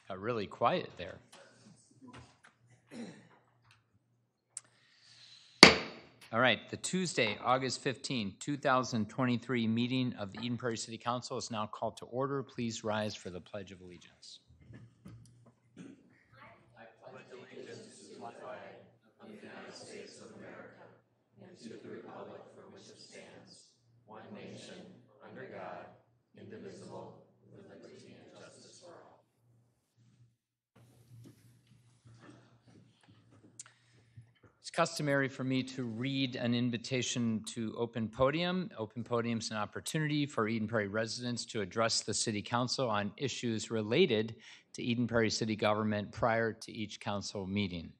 Got really quiet there. All right, the Tuesday, August 15, 2023 meeting of the Eden Prairie City Council is now called to order. Please rise for the Pledge of Allegiance. I pledge allegiance to the flag of the United States of America and to the republic for which it stands, one nation, under God, indivisible, with liberty and justice for all. It's customary for me to read an invitation to open podium. Open podium is an opportunity for Eden Prairie residents to address the City Council on issues related to Eden Prairie City government prior to each council meeting,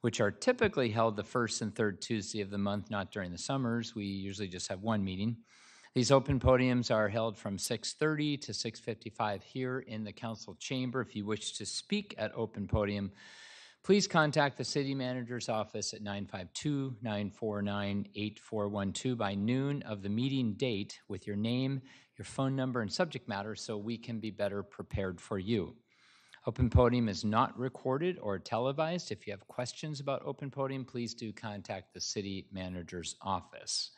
which are typically held the first and third Tuesday of the month, not during the summers. We usually just have one meeting. These open podiums are held from 6:30 to 6:55 here in the council chamber. If you wish to speak at open podium, please contact the city manager's office at 952-949-8412 by noon of the meeting date with your name, your phone number, and subject matter so we can be better prepared for you. Open podium is not recorded or televised. If you have questions about open podium, please do contact the city manager's office.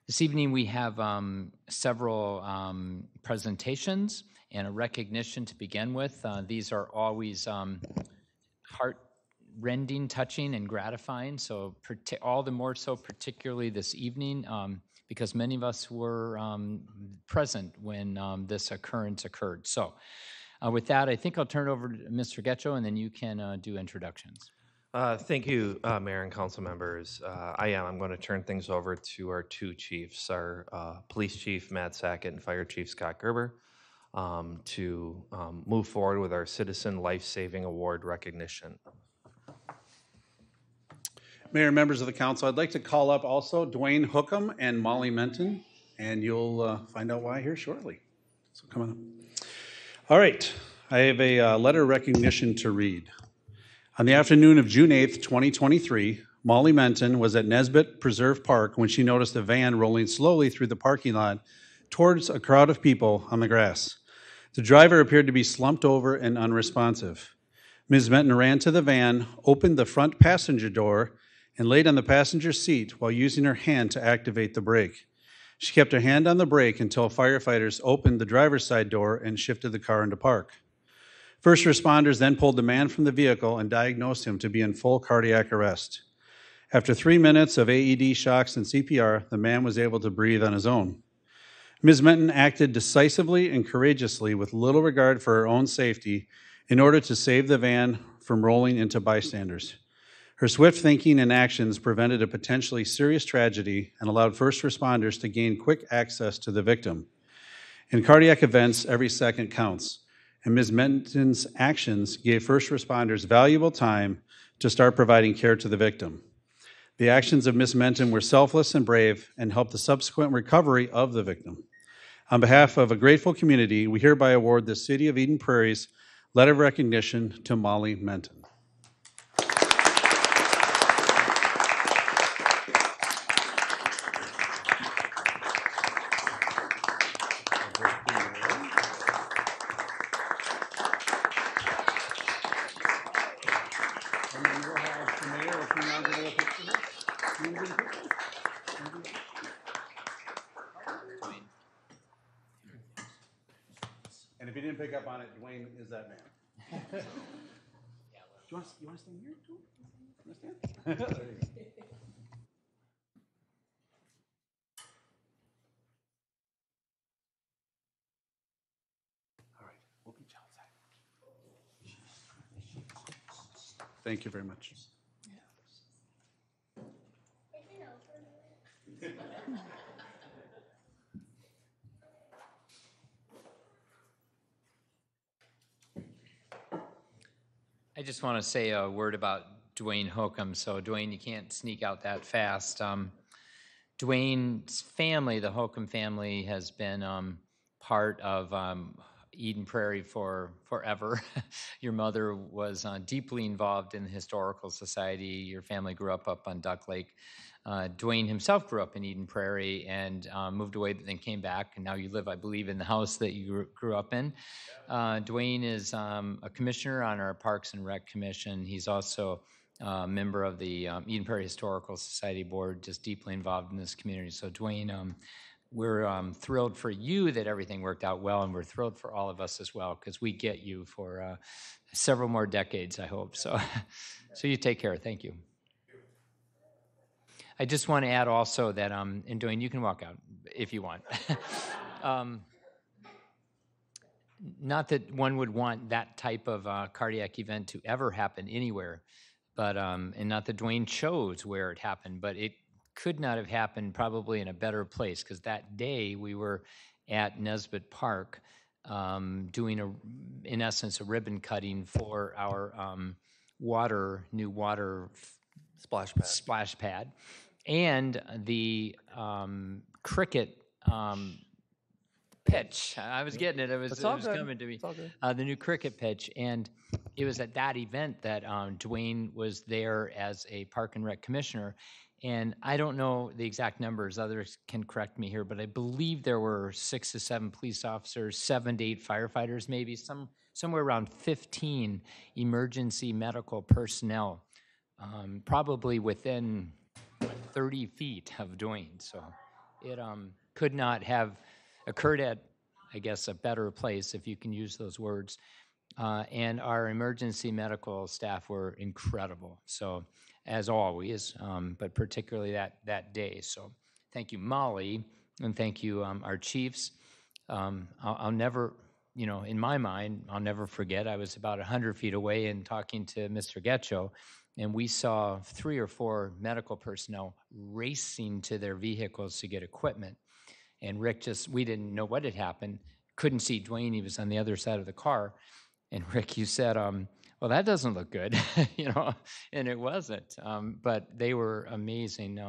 This evening we have several presentations and a recognition to begin with. These are always heart-rending, touching, and gratifying, so all the more so particularly this evening because many of us were present when this occurrence occurred. So with that, I think I'll turn it over to Mr. Getcho, and then you can do introductions. Thank you, Mayor and council members. I'm going to turn things over to our two chiefs, our police chief, Matt Sackett, and fire chief, Scott Gerber, to move forward with our Citizen Life-Saving Award recognition. Mayor and members of the council, I'd like to call up also Dwayne Hookham and Molly Menton, and you'll find out why here shortly. So come on up. All right, I have a letter of recognition to read. On the afternoon of June 8th, 2023, Molly Menton was at Nesbitt Preserve Park when she noticed a van rolling slowly through the parking lot towards a crowd of people on the grass. The driver appeared to be slumped over and unresponsive. Ms. Menton ran to the van, opened the front passenger door, and laid on the passenger seat while using her hand to activate the brake. She kept her hand on the brake until firefighters opened the driver's side door and shifted the car into park. First responders then pulled the man from the vehicle and diagnosed him to be in full cardiac arrest. After 3 minutes of AED shocks and CPR, the man was able to breathe on his own. Ms. Menton acted decisively and courageously with little regard for her own safety in order to save the van from rolling into bystanders. Her swift thinking and actions prevented a potentially serious tragedy and allowed first responders to gain quick access to the victim. In cardiac events, every second counts, and Ms. Menton's actions gave first responders valuable time to start providing care to the victim. The actions of Ms. Menton were selfless and brave and helped the subsequent recovery of the victim. On behalf of a grateful community, we hereby award the City of Eden Prairie's letter of recognition to Molly Menton. And if you didn't pick up on it, Dwayne is that man. Do you want to stand here too? You want to stand? There you go. All right, we'll meet you outside. Thank you very much. I just want to say a word about Dwayne Hookham. So Dwayne, you can't sneak out that fast. Dwayne's family, the Hookham family, has been part of Eden Prairie for forever. Your mother was deeply involved in the Historical Society. Your family grew up on Duck Lake. Dwayne himself grew up in Eden Prairie and moved away, but then came back. And now you live, I believe, in the house that you grew up in. Dwayne is a commissioner on our Parks and Rec Commission. He's also a member of the Eden Prairie Historical Society Board, just deeply involved in this community. So Dwayne, we're thrilled for you that everything worked out well, and we're thrilled for all of us as well, because we get you for several more decades, I hope. So, so you take care. Thank you. I just want to add also that, and Dwayne, you can walk out if you want. Not that one would want that type of cardiac event to ever happen anywhere, but and not that Dwayne chose where it happened, but it could not have happened probably in a better place, because that day we were at Nesbitt Park doing in essence, a ribbon cutting for our new water splash pad, and the cricket pitch. I was getting it. It was coming to me. The new cricket pitch. And it was at that event that Dwayne was there as a Park and Rec commissioner. And I don't know the exact numbers. Others can correct me here, but I believe there were 6 to 7 police officers, 7 to 8 firefighters, maybe somewhere around 15 emergency medical personnel, probably within 30 feet of Dwayne. So it could not have occurred at, I guess, a better place, if you can use those words. And our emergency medical staff were incredible. So, as always, but particularly that day. So, thank you, Molly, and thank you, our chiefs. I'll never, in my mind, I'll never forget. I was about 100 feet away and talking to Mr. Getcho, and we saw 3 or 4 medical personnel racing to their vehicles to get equipment. And Rick we didn't know what had happened, couldn't see Dwayne, he was on the other side of the car. And Rick, you said, well, that doesn't look good, and it wasn't. But they were amazing.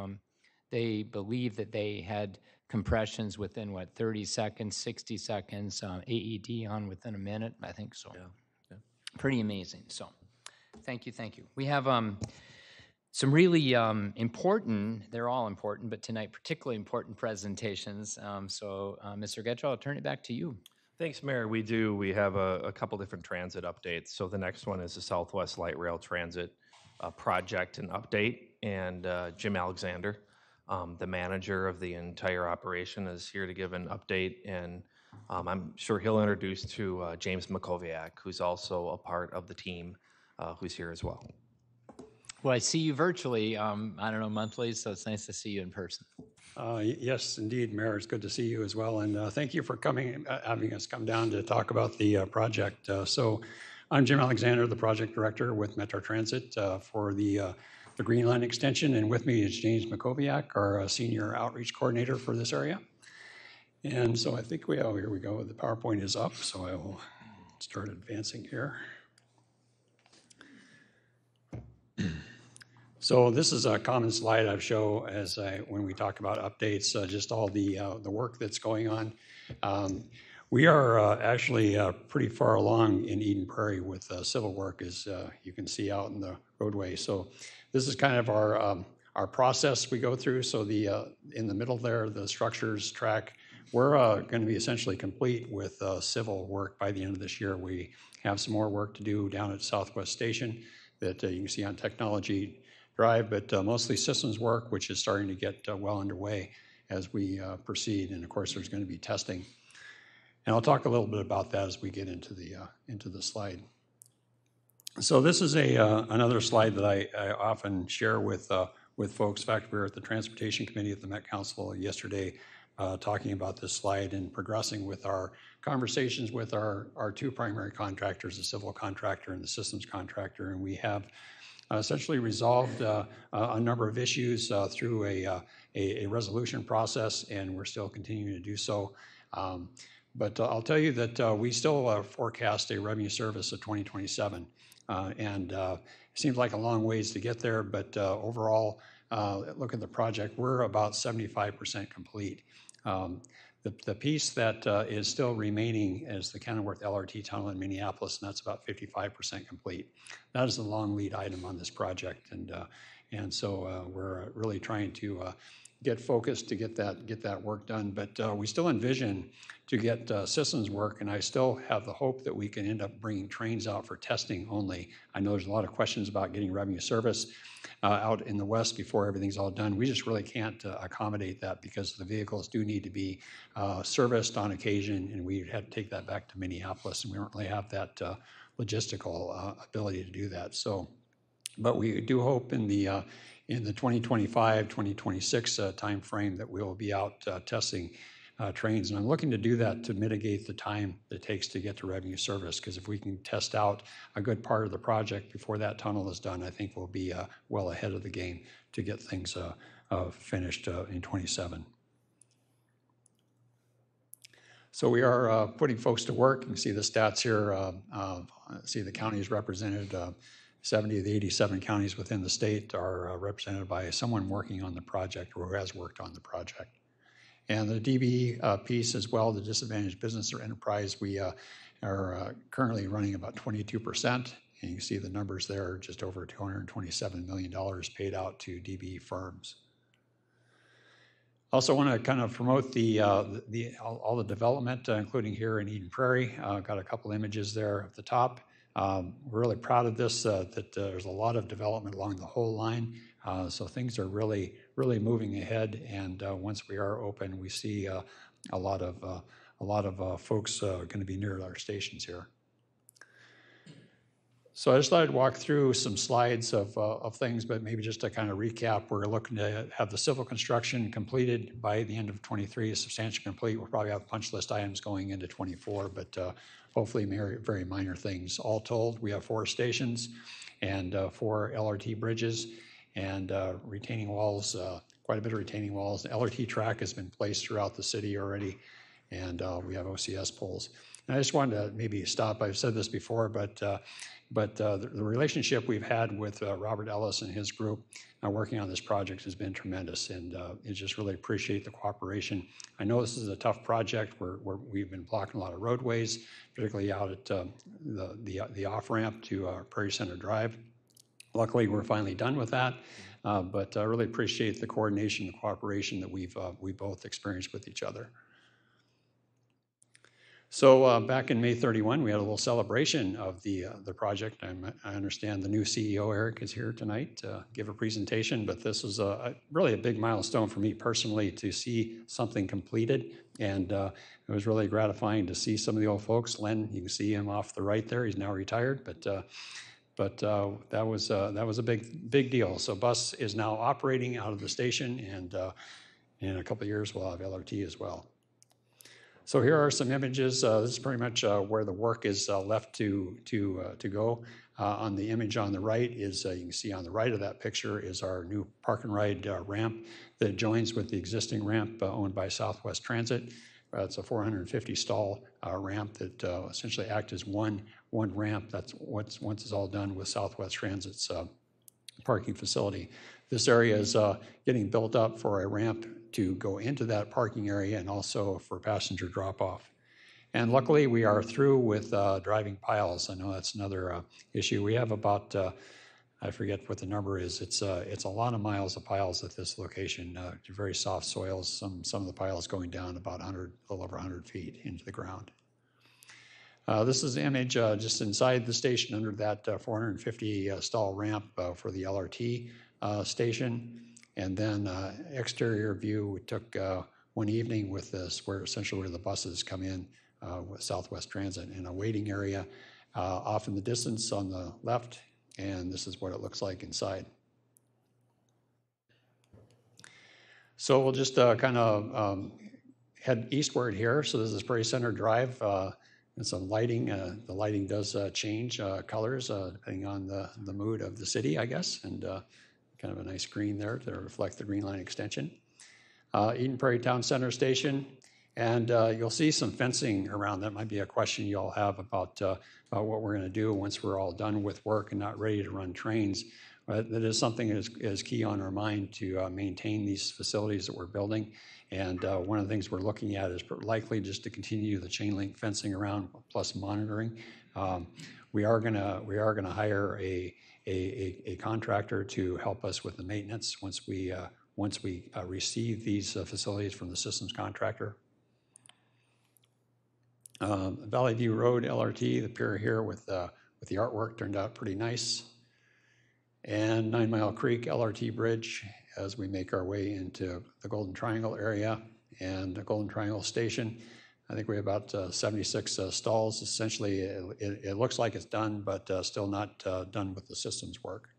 They believed that they had compressions within, 30 seconds, 60 seconds, AED on within a minute, I think so. Yeah. Pretty amazing. So thank you. We have some really important, they're all important, but tonight particularly important presentations. So Mr. Getchell, I'll turn it back to you. Thanks, Mayor. We have a couple different transit updates. So the next one is the Southwest Light Rail Transit project and update. And Jim Alexander, the manager of the entire operation, is here to give an update. And I'm sure he'll introduce to James Makoviak, who's also a part of the team, who's here as well. Well, I see you virtually, I don't know, monthly, so it's nice to see you in person. Yes, indeed, Mayor. It's good to see you as well. And thank you for having us come down to talk about the project. So I'm Jim Alexander, the project director with Metro Transit for the Green Line extension. And with me is James Makoviak, our senior outreach coordinator for this area. And so I think here we go. The PowerPoint is up, so I will start advancing here. So this is a common slide I show when we talk about updates, just all the work that's going on. We are actually pretty far along in Eden Prairie with civil work, as you can see out in the roadway. So this is kind of our process we go through. So in the middle there, the structures track, we're going to be essentially complete with civil work by the end of this year. We have some more work to do down at Southwest Station that you can see on Technology Drive, but mostly systems work, which is starting to get well underway as we proceed. And of course, there's going to be testing. And I'll talk a little bit about that as we get into the slide. So this is another slide that I often share with folks. In fact, we were at the Transportation Committee at the Met Council yesterday talking about this slide and progressing with our conversations with our 2 primary contractors, the civil contractor and the systems contractor. And we have essentially resolved a number of issues through a resolution process, and we're still continuing to do so. But I'll tell you that we still forecast a revenue service of 2027. And it seems like a long ways to get there, but overall, look at the project, we're about 75% complete. The piece that is still remaining is the Kenilworth LRT tunnel in Minneapolis, and that's about 55% complete. That is a long lead item on this project, and so we're really trying to get focused to get that work done. But we still envision to get systems work, and I still have the hope that we can end up bringing trains out for testing only. I know there's a lot of questions about getting revenue service out in the west before everything's all done. We just really can't accommodate that because the vehicles do need to be serviced on occasion, and we had to take that back to Minneapolis, and we don't really have that logistical ability to do that. So, but we do hope in the 2025, 2026 timeframe that we will be out testing trains. And I'm looking to do that to mitigate the time it takes to get to revenue service, because if we can test out a good part of the project before that tunnel is done, I think we'll be well ahead of the game to get things finished in 27. So we are putting folks to work. You can see the stats here, see the counties represented. 70 of the 87 counties within the state are represented by someone working on the project or who has worked on the project. And the DB piece as well, the disadvantaged business or enterprise, we are currently running about 22%. And you can see the numbers there, just over $227 million paid out to DB firms. Also want to kind of promote all the development, including here in Eden Prairie. Got a couple images there at the top. We're really proud of this, that there's a lot of development along the whole line. So things are really moving ahead. And once we are open, we see a lot of folks going to be near our stations here. So I just thought I'd walk through some slides of things, but maybe just to kind of recap, we're looking to have the civil construction completed by the end of 23, substantially complete. We'll probably have punch list items going into 24, but hopefully very minor things. All told, we have 4 stations and 4 LRT bridges and retaining walls, quite a bit of retaining walls. The LRT track has been placed throughout the city already, and we have OCS poles. And I just wanted to maybe stop. I've said this before, but the relationship we've had with Robert Ellis and his group working on this project has been tremendous, and I just really appreciate the cooperation. I know this is a tough project where we've been blocking a lot of roadways, particularly out at the off-ramp to Prairie Center Drive. Luckily, we're finally done with that, but I really appreciate the coordination and cooperation that we both experienced with each other. So back in May 31, we had a little celebration of the project. I understand the new CEO, Eric, is here tonight to give a presentation, but this was really a big milestone for me personally to see something completed, and it was really gratifying to see some of the old folks. Len, you can see him off the right there. He's now retired, but that was a big deal. So bus is now operating out of the station, and in a couple of years we'll have LRT as well. So here are some images. This is pretty much where the work is left to go. On the image on the right is, you can see on the right of that picture is our new park and ride ramp that joins with the existing ramp owned by Southwest Transit. It's a 450 stall ramp that essentially acts as one ramp. That's once it's all done with Southwest Transit's parking facility. This area is getting built up for a ramp to go into that parking area and also for passenger drop-off. And luckily, we are through with driving piles. I know that's another issue. We have about, I forget what the number is. It's a lot of miles of piles at this location. Very soft soils. Some of the piles going down about a little over 100 feet into the ground. This is the image just inside the station under that 450 stall ramp for the LRT station. And then exterior view we took one evening with this, where the buses come in with Southwest Transit in a waiting area off in the distance on the left, and this is what it looks like inside. So we'll just kind of head eastward here. So this is Prairie Center Drive. And some lighting. The lighting does change colors depending on the mood of the city, I guess, and kind of a nice green there to reflect the Green Line extension. Eden Prairie Town Center Station, and you'll see some fencing around. That might be a question you all have about what we're going to do once we're all done with work and not ready to run trains. But that is something that is key on our mind to maintain these facilities that we're building. And one of the things we're looking at is likely just to continue the chain link fencing around plus monitoring. We are gonna hire a contractor to help us with the maintenance once we receive these facilities from the systems contractor. Valley View Road LRT, the pier here with the artwork turned out pretty nice. And 9 Mile Creek LRT Bridge as we make our way into the Golden Triangle area and the Golden Triangle Station. I think we have about 76 stalls. Essentially, it looks like it's done, but still not done with the systems work.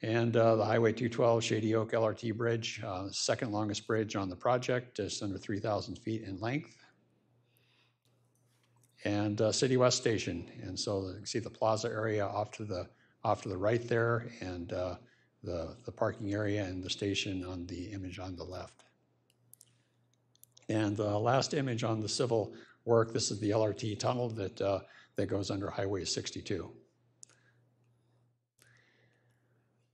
And the Highway 212 Shady Oak LRT Bridge, second longest bridge on the project, just under 3,000 feet in length. And City West Station, and so you can see the plaza area off to the right there, and the parking area and the station on the image on the left. And the last image on the civil work, this is the LRT tunnel that goes under Highway 62.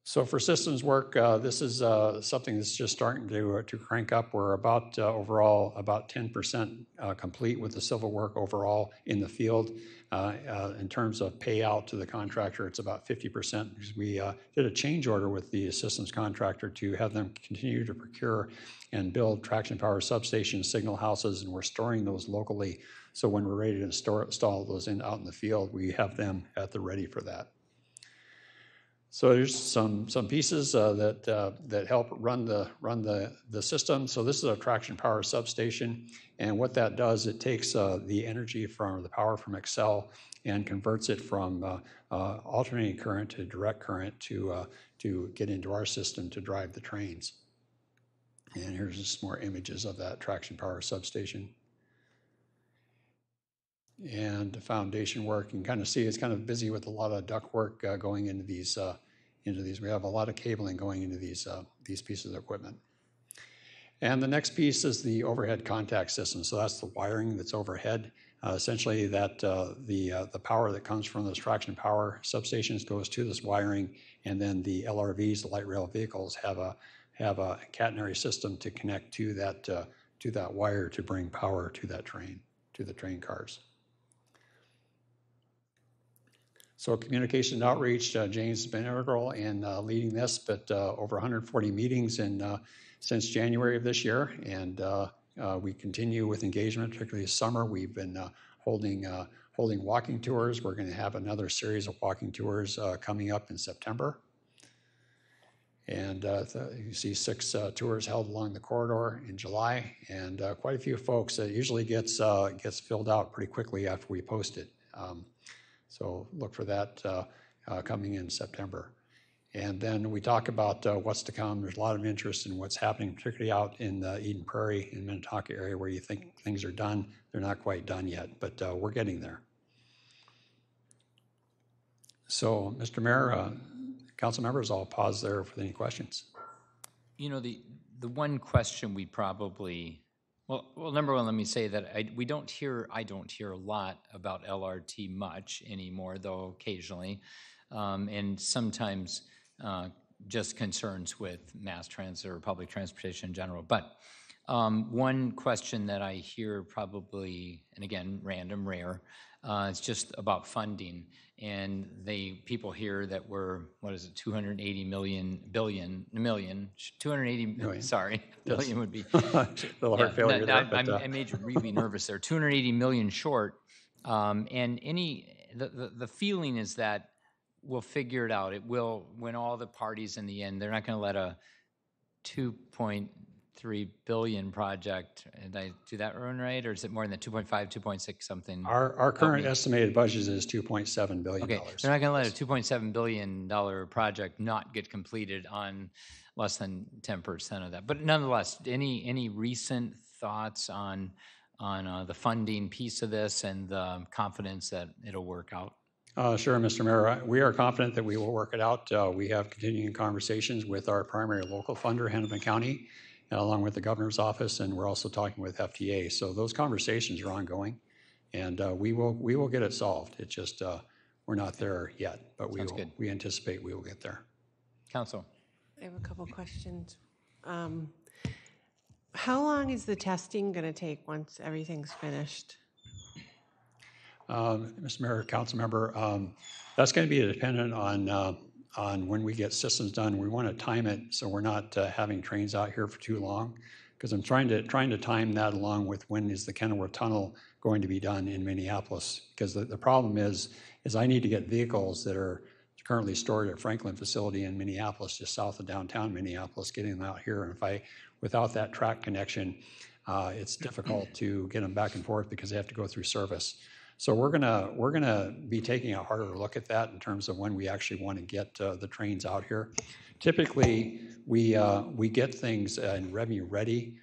So for systems work, this is something that's just starting to crank up. We're about overall about 10% complete with the civil work overall in the field. In terms of payout to the contractor, it's about 50% because we did a change order with the systems contractor to have them continue to procure and build traction power substation signal houses, and we're storing those locally. So when we're ready to install those out in the field, we have them at the ready for that. So there's some pieces that help run the system. So this is a traction power substation, and what that does, it takes the energy from the power from Excel and converts it from alternating current to direct current to get into our system to drive the trains. And here's just more images of that traction power substation. And the foundation work, you can kind of see it's kind of busy with a lot of duct work going into these. We have a lot of cabling going into these pieces of equipment. And the next piece is the overhead contact system. So that's the wiring that's overhead. Essentially, that the power that comes from those traction power substations goes to this wiring, and then the LRVs, the light rail vehicles, have a catenary system to connect to that wire to bring power to that train, to the train cars. So communication and outreach, James has been integral in leading this, but over 140 meetings since January of this year, and we continue with engagement, particularly this summer. We've been holding walking tours. We're going to have another series of walking tours coming up in September. And you see 6 tours held along the corridor in July, and quite a few folks. It usually gets filled out pretty quickly after we post it. So look for that coming in September. And then we talk about what's to come. There's a lot of interest in what's happening, particularly out in the Eden Prairie and Minnetonka area where you think things are done. They're not quite done yet, but we're getting there. So, Mr. Mayor, council members, I'll pause there for any questions. You know, the one question we probably, well, number one, let me say that I don't hear a lot about LRT much anymore, though occasionally, and sometimes just concerns with mass transit or public transportation in general. But one question that I hear probably, and again, random, rare, it's just about funding. And people hear that we're, what is it, 280 million, sorry, billion would be. A little heart failure there. I made you really nervous there. 280 million short. And the feeling is that we'll figure it out. It will, when all the parties in the end, they're not going to let a 2.3 billion project, did I do that one right? Or is it more than 2.5, 2.6 something? Our current estimated budget is $2.7 billion. Okay, they're not going to let a $2.7 billion project not get completed on less than 10% of that. But nonetheless, any recent thoughts on the funding piece of this and the confidence that it'll work out? Sure, Mr. Mayor. We are confident that we will work it out. We have continuing conversations with our primary local funder, Hennepin County, along with the governor's office, and we're also talking with FTA. So those conversations are ongoing, and we will get it solved. It's just we're not there yet, but Sounds good. we anticipate we will get there. Council. I have a couple questions. How long is the testing going to take once everything's finished? Mr. Mayor, council member, that's going to be dependent on when we get systems done. We want to time it so we're not having trains out here for too long, because I'm trying to time that along with when is the Kenilworth Tunnel going to be done in Minneapolis. Because the problem is I need to get vehicles that are currently stored at Franklin facility in Minneapolis, just south of downtown Minneapolis, getting them out here. And without that track connection, it's difficult to get them back and forth because they have to go through service. So we're gonna be taking a harder look at that in terms of when we actually want to get the trains out here. Typically, we get things in revenue ready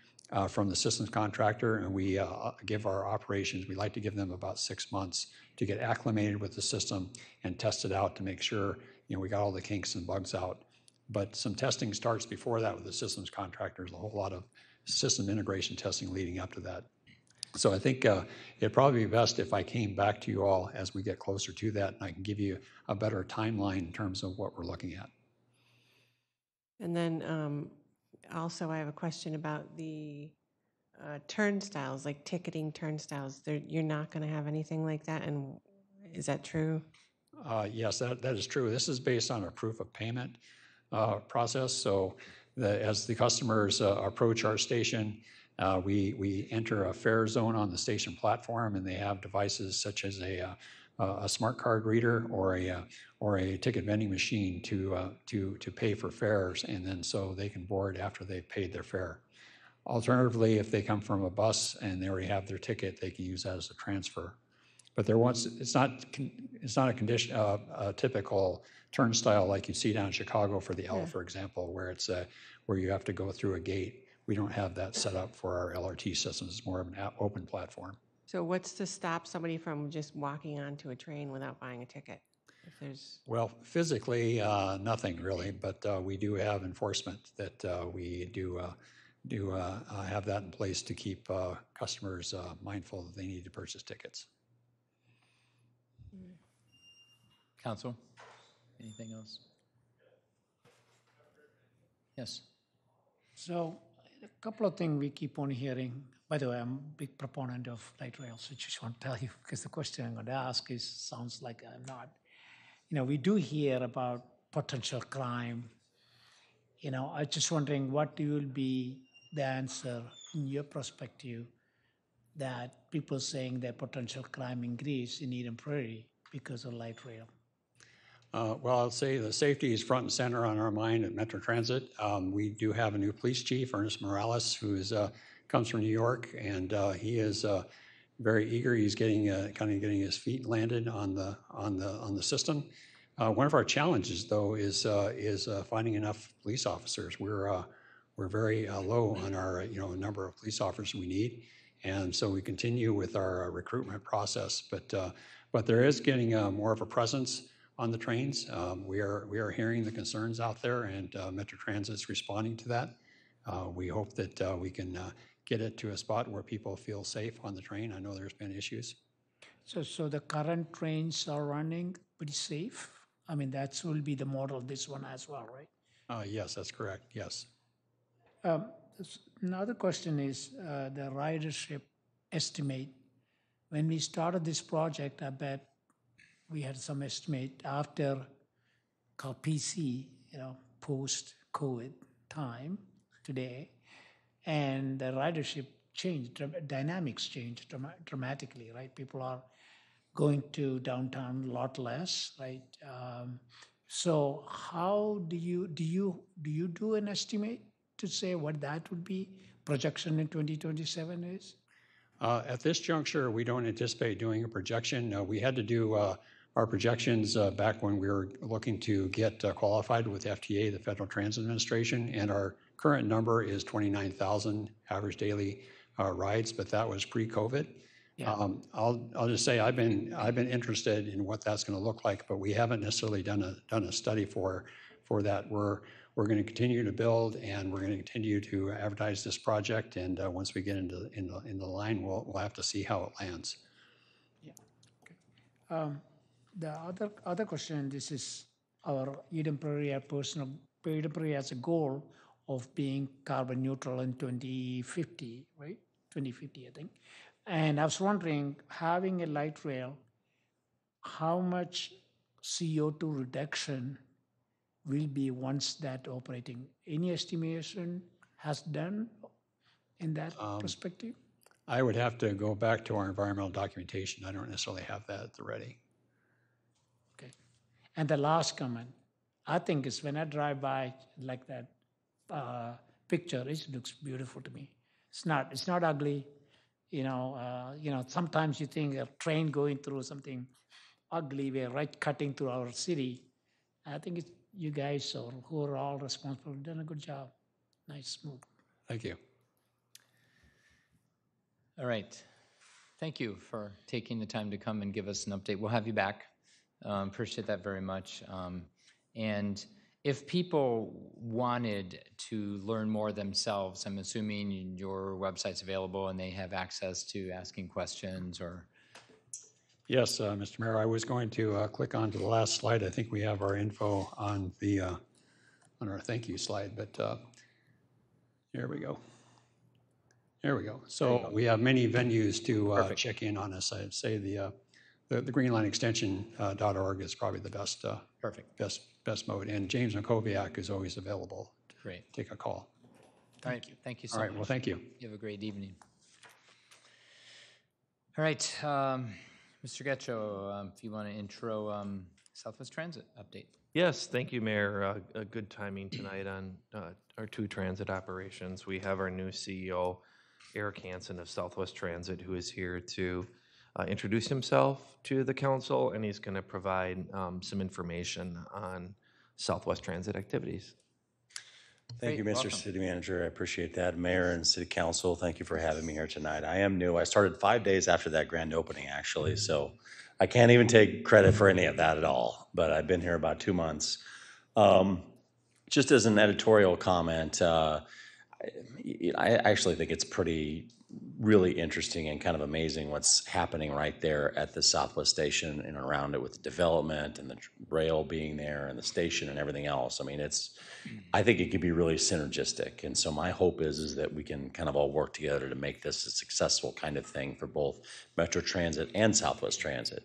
from the systems contractor, and we give our operations. We like to give them about 6 months to get acclimated with the system and test it out to make sure we got all the kinks and bugs out. But some testing starts before that with the systems contractors. A whole lot of system integration testing leading up to that. So I think it'd probably be best if I came back to you all as we get closer to that, and I can give you a better timeline in terms of what we're looking at. And then also I have a question about the turnstiles, like ticketing turnstiles. You're not going to have anything like that, and is that true? Yes, that is true. This is based on a proof of payment process. So as the customers approach our station, we enter a fare zone on the station platform, and they have devices such as a smart card reader or a ticket vending machine to pay for fares, and then so they can board after they've paid their fare. Alternatively, if they come from a bus and they already have their ticket, they can use that as a transfer. But it's not a typical turnstile like you see down in Chicago for the L, for example, where where you have to go through a gate. We don't have that set up for our LRT systems. It's more of an open platform. So what's to stop somebody from just walking onto a train without buying a ticket? If there's Well, physically, nothing really, but we do have enforcement that we do have that in place to keep customers mindful that they need to purchase tickets. Council. Anything else? Yes. So a couple of things we keep on hearing. By the way, I'm a big proponent of light rail, so just want to tell you, because the question I'm going to ask sounds like I'm not. We do hear about potential crime. I'm just wondering what will be the answer in your perspective that people saying that potential crime increase in Eden Prairie because of light rail. Well, I'll say the safety is front and center on our mind at Metro Transit. We do have a new police chief, Ernest Morales, who comes from New York, and he is very eager. He's getting his feet landed on the system. One of our challenges, though, is finding enough police officers. We're very low on our number of police officers we need, and so we continue with our recruitment process. But there is getting more of a presence on the trains. We are hearing the concerns out there, and Metro Transit is responding to that. We hope that we can get it to a spot where people feel safe on the train. I know there's been issues. So the current trains are running pretty safe? I mean, that will be the model of this one as well, right? Yes, that's correct, yes. Another question is the ridership estimate. When we started this project, I bet we had some estimate after called PC, post-COVID time today, and the ridership changed, dynamics changed dramatically, right? People are going to downtown a lot less, right? So how do you do an estimate to say what that would be projection in 2027 is? At this juncture, we don't anticipate doing a projection. We had to do our projections back when we were looking to get qualified with FTA, the Federal Transit Administration, and our current number is 29,000 average daily rides, but that was pre-COVID. Yeah. I'll just say I've been interested in what that's going to look like, but we haven't necessarily done a study for that. We're going to continue to build, and we're going to continue to advertise this project. And once we get into the line, we'll have to see how it lands. Yeah. Okay. The other question, this is our Eden Prairie Eden Prairie has a goal of being carbon neutral in 2050, right? 2050, I think. And I was wondering, having a light rail, how much CO2 reduction will be once that operating? Any estimation has done in that perspective? I would have to go back to our environmental documentation. I don't necessarily have that at the ready. Okay. And the last comment, I think is when I drive by like that picture, it looks beautiful to me. It's not ugly. Sometimes you think a train going through something ugly, we're right cutting through our city. I think it's you guys who are all responsible, done a good job. Nice move. Thank you. All right. Thank you for taking the time to come and give us an update. We'll have you back. Appreciate that very much. And if people wanted to learn more themselves, I'm assuming your website's available and they have access to asking questions or... Yes, Mr. Mayor, I was going to click on to the last slide. I think we have our info on the on our thank you slide, but there we go. There we go. So we have many venues to check in on us. I'd say the greenlineextension.org is probably the best best mode. And James Makoviak is always available. Great. Take a call. All right. Thank you so much. All right. Well, thank you. You have a great evening. All right. Mr. Getcho, if you want to intro Southwest Transit update. Yes, thank you, Mayor. A good timing tonight on our two transit operations. We have our new CEO, Eric Hansen of Southwest Transit, who is here to introduce himself to the council, and he's going to provide some information on Southwest Transit activities. Thank you, Mr. City Manager. I appreciate that. Mayor and City Council, thank you for having me here tonight. I am new. I started 5 days after that grand opening, actually, so I can't even take credit for any of that at all, but I've been here about 2 months. Just as an editorial comment, I actually think it's really interesting and kind of amazing what's happening right there at the Southwest Station and around it with the development and the rail being there and the station and everything else. I mean, I think it could be really synergistic. And so my hope is that we can kind of all work together to make this a successful kind of thing for both Metro Transit and Southwest Transit.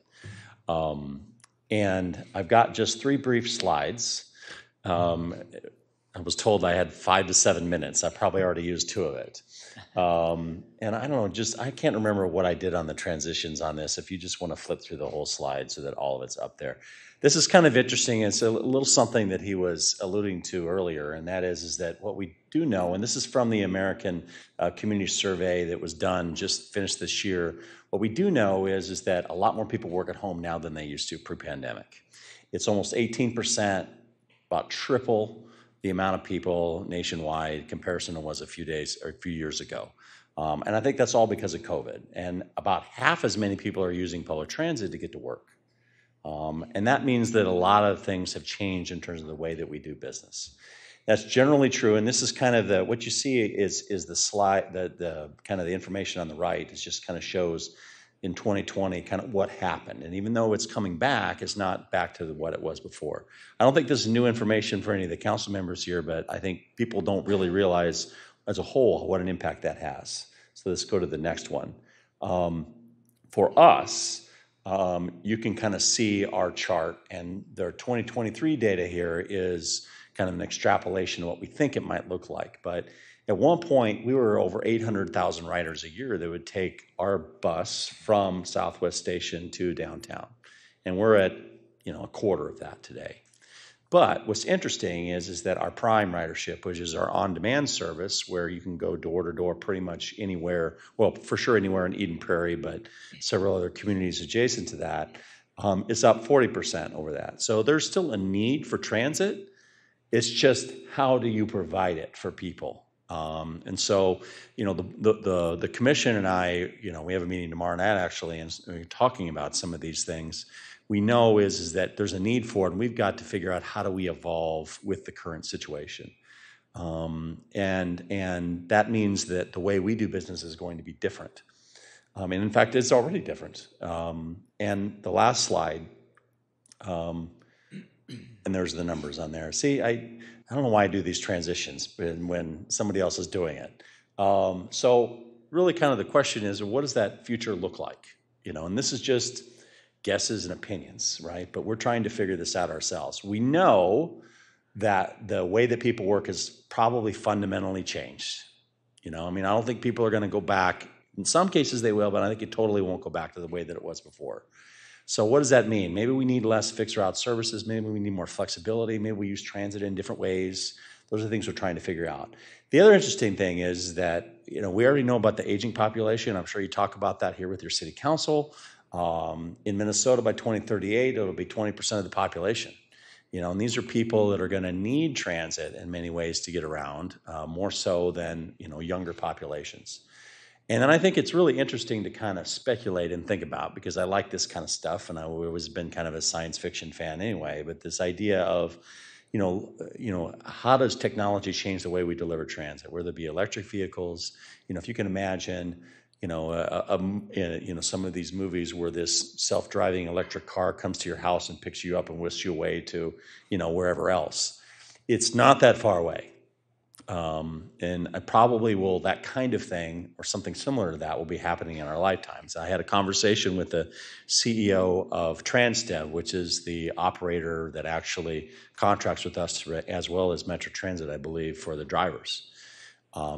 And I've got just 3 brief slides. I was told I had 5 to 7 minutes. I probably already used 2 of it. And I don't know, I can't remember what I did on the transitions on this. If you just want to flip through the whole slide so that all of it's up there. This is kind of interesting. It's a little something that he was alluding to earlier, and that is that what we do know, and this is from the American Community Survey that was done, just finished this year. What we do know is that a lot more people work at home now than they used to pre-pandemic. It's almost 18%, about triple the amount of people nationwide comparison to was a few years ago. And I think that's all because of COVID. And about half as many people are using public transit to get to work. And that means that a lot of things have changed in terms of the way that we do business. That's generally true. And this is kind of what you see is the slide, the kind of the information on the right. It just kind of shows in 2020 kind of what happened. And even though it's coming back, it's not back to what it was before. I don't think this is new information for any of the council members here, but I think people don't really realize as a whole what an impact that has. So let's go to the next one. For us, you can kind of see our chart, and their 2023 data here is kind of an extrapolation of what we think it might look like. But at one point, we were over 800,000 riders a year that would take our bus from Southwest Station to downtown. And we're at, a quarter of that today. But what's interesting is that our prime ridership, which is our on-demand service, where you can go door to door pretty much anywhere, well, for sure anywhere in Eden Prairie, but several other communities adjacent to that, is up 40% over that. So there's still a need for transit. It's just how do you provide it for people? And so, the commission and I, we have a meeting tomorrow night actually, and we're talking about some of these things. We know is that there's a need for it, and we've got to figure out how do we evolve with the current situation. And that means that the way we do business is going to be different. And in fact, it's already different. And the last slide And there's the numbers on there. See, I don't know why I do these transitions when somebody else is doing it. So really kind of the question is, what does that future look like? You know, and this is just guesses and opinions, right? But we're trying to figure this out ourselves. We know that the way that people work has probably fundamentally changed. You know, I mean, I don't think people are going to go back. In some cases they will, but I think it totally won't go back to the way that it was before. So what does that mean? Maybe we need less fixed route services. Maybe we need more flexibility. Maybe we use transit in different ways. Those are the things we're trying to figure out. The other interesting thing is that, you know, we already know about the aging population. I'm sure you talk about that here with your city council. In Minnesota, by 2038, it'll be 20% of the population. You know, and these are people that are going to need transit in many ways to get around, more so than, you know, younger populations. And then I think it's really interesting to kind of speculate and think about, because I like this kind of stuff, and I've always been kind of a science fiction fan anyway. But this idea of, you know, how does technology change the way we deliver transit? Whether it be electric vehicles, you know, if you can imagine, you know, you know, some of these movies where this self-driving electric car comes to your house and picks you up and whisks you away to, you know, wherever else. It's not that far away. And I probably will, that kind of thing or something similar to that will be happening in our lifetimes. I had a conversation with the CEO of Transdev, which is the operator that actually contracts with us as well as Metro Transit, I believe, for the drivers.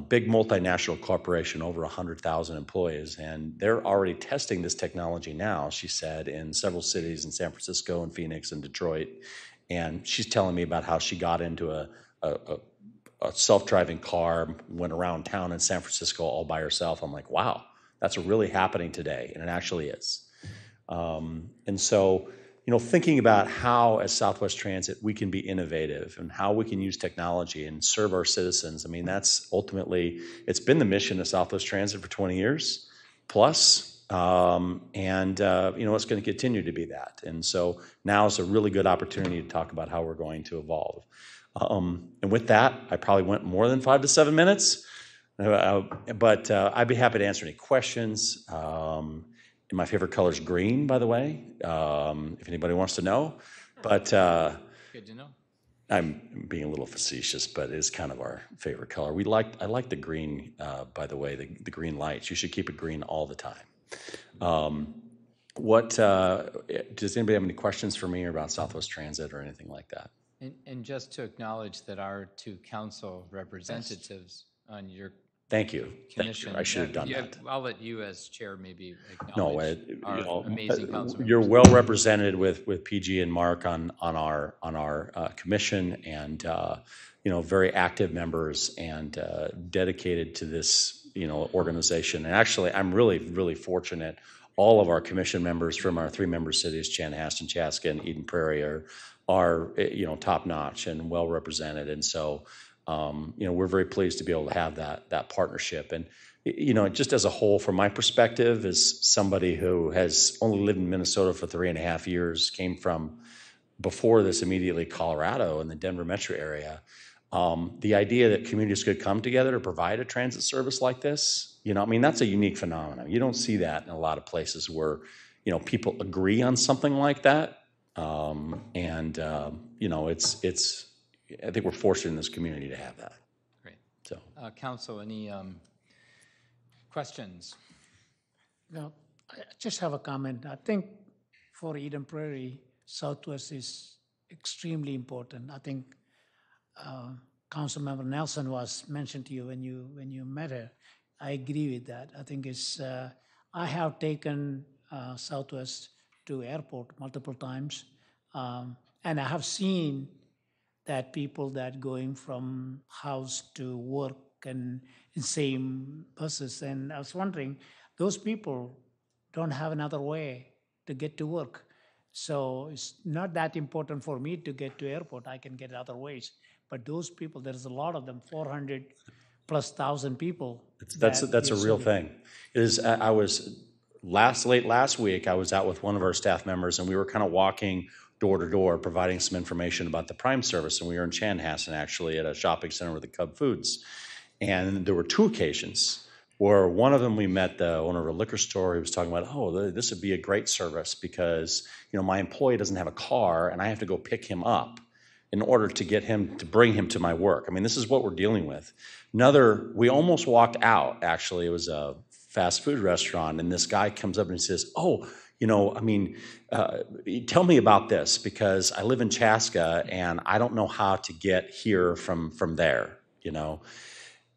Big multinational corporation, over 100,000 employees, and they're already testing this technology now, she said, in several cities in San Francisco and Phoenix and Detroit. And she's telling me about how she got into a self-driving car, went around town in San Francisco all by herself. I'm like, wow, that's really happening today, and it actually is. And so, you know, thinking about how as Southwest Transit we can be innovative and how we can use technology and serve our citizens. I mean, that's ultimately, it's been the mission of Southwest Transit for 20 years plus. You know, it's going to continue to be that. And so now is a really good opportunity to talk about how we're going to evolve. And with that, I probably went more than 5 to 7 minutes, but I'd be happy to answer any questions. And my favorite color is green, by the way, if anybody wants to know. But Good to know. I'm being a little facetious, but it is kind of our favorite color. I like the green, by the way, the green lights. You should keep it green all the time. Does anybody have any questions for me about Southwest Transit or anything like that? And just to acknowledge that our two council representatives on your Thank you. commission. I should have done that. I'll let you as chair maybe No, acknowledge our amazing council members. you're well represented with PG and Mark on our commission, and you know, very active members and dedicated to this, you know, organization. And actually, I'm really fortunate. All of our commission members from our 3-member cities, Chanhassen, Chaska, and Eden Prairie, are you know, top notch and well represented. And so you know, we're very pleased to be able to have that partnership. And you know, just as a whole, from my perspective, as somebody who has only lived in Minnesota for 3.5 years, came from before this immediately Colorado and the Denver metro area, the idea that communities could come together to provide a transit service like this, you know, I mean, that's a unique phenomenon. You don't see that in a lot of places where, you know, people agree on something like that. You know, it's. I think we're fortunate in this community to have that. Great. So, Council, any questions? No, I just have a comment. I think for Eden Prairie, Southwest is extremely important. I think Councilmember Nelson was mentioned to you when you met her. I agree with that. I think it's. I have taken Southwest to airport multiple times, and I have seen that people that going from house to work and in same buses. And I was wondering, those people don't have another way to get to work. So it's not that important for me to get to airport. I can get other ways. But those people, there's a lot of them, 400,000+ people. That's a real thing. It is. I was late last week. I was out with one of our staff members, and we were kind of walking door to door, providing some information about the Prime service. And we were in Chanhassen, actually, at a shopping center with the Cub Foods. And there were 2 occasions where one of them we met the owner of a liquor store. He was talking about, oh, this would be a great service because, my employee doesn't have a car and I have to go pick him up in order to get him, to bring him to my work. I mean, this is what we're dealing with. We almost walked out, actually. It was a fast food restaurant, and this guy comes up and he says, oh, tell me about this because I live in Chaska and I don't know how to get here from there,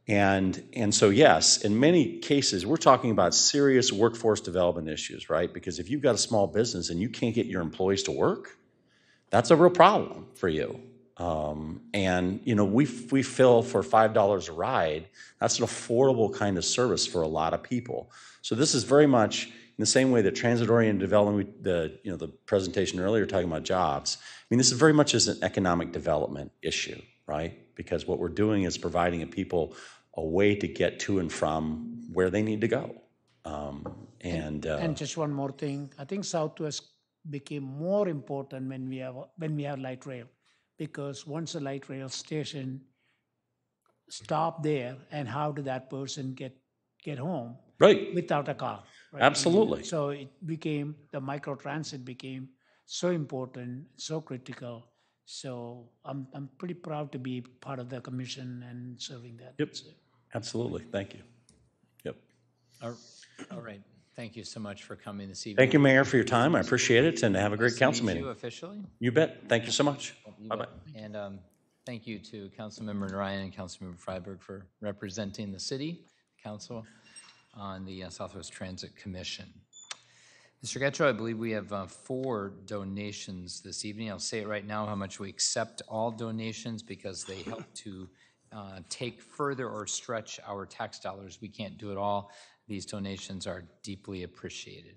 And so, yes, in many cases, we're talking about serious workforce development issues, right? Because if you've got a small business and you can't get your employees to work, that's a real problem for you. We fill for $5 a ride. That's an affordable kind of service for a lot of people. So this is very much in the same way that transit-oriented development, the presentation earlier talking about jobs. I mean, this is very much as an economic development issue, right? Because what we're doing is providing people a way to get to and from where they need to go. And just one more thing, I think Southwest became more important when we have light rail, because once a light rail station stop there, and how did that person get home Right. without a car? Right? Absolutely. So the microtransit became so important, so critical. So I'm pretty proud to be part of the commission and serving that. Yep. Absolutely. Thank you. Yep. All right. Thank you so much for coming this evening. Thank you, Mayor, for your time. I appreciate it, and have a great Nice to council meet meeting. you officially. You bet. Thank you so much. You Bye-bye. bet. And thank you to Councilmember Ryan and Councilmember Freiberg for representing the city council on the Southwest Transit Commission. Mr. Getro, I believe we have 4 donations this evening. I'll say it right now how much we accept all donations because they help to take further or stretch our tax dollars. We can't do it all. These donations are deeply appreciated.